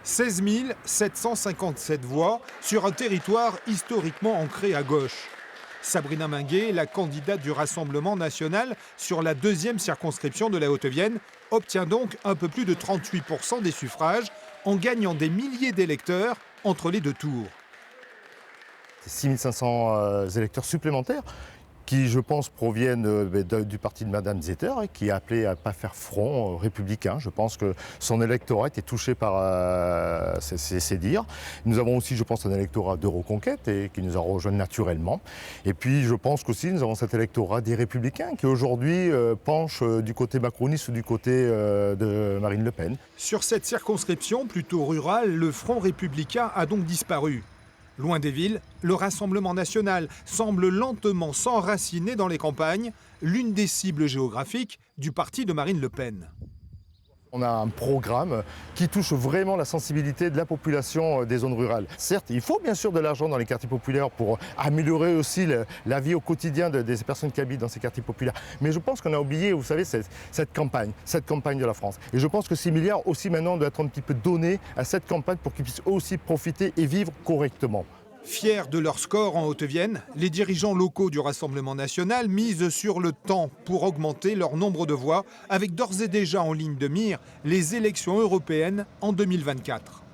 16 757 voix sur un territoire historiquement ancré à gauche. Sabrina Minguet, la candidate du Rassemblement national sur la deuxième circonscription de la Haute-Vienne, obtient donc un peu plus de 38% des suffrages en gagnant des milliers d'électeurs entre les deux tours. 6500 électeurs supplémentaires qui, je pense, proviennent du parti de Madame Zetter et qui a appelé à ne pas faire front républicain. Je pense que son électorat était touché par ces dires. Nous avons aussi, je pense, un électorat de Reconquête et qui nous a rejoint naturellement. Et puis, je pense qu'aussi, nous avons cet électorat des Républicains qui, aujourd'hui, penche du côté macroniste ou du côté de Marine Le Pen. Sur cette circonscription plutôt rurale, le Front républicain a donc disparu. Loin des villes, le Rassemblement national semble lentement s'enraciner dans les campagnes, l'une des cibles géographiques du parti de Marine Le Pen. On a un programme qui touche vraiment la sensibilité de la population des zones rurales. Certes, il faut bien sûr de l'argent dans les quartiers populaires pour améliorer aussi la vie au quotidien des personnes qui habitent dans ces quartiers populaires. Mais je pense qu'on a oublié, vous savez, cette campagne de la France. Et je pense que 6 milliards aussi maintenant doivent être un petit peu donnés à cette campagne pour qu'ils puissent aussi profiter et vivre correctement. Fiers de leur score en Haute-Vienne, les dirigeants locaux du Rassemblement national misent sur le temps pour augmenter leur nombre de voix, avec d'ores et déjà en ligne de mire les élections européennes en 2024.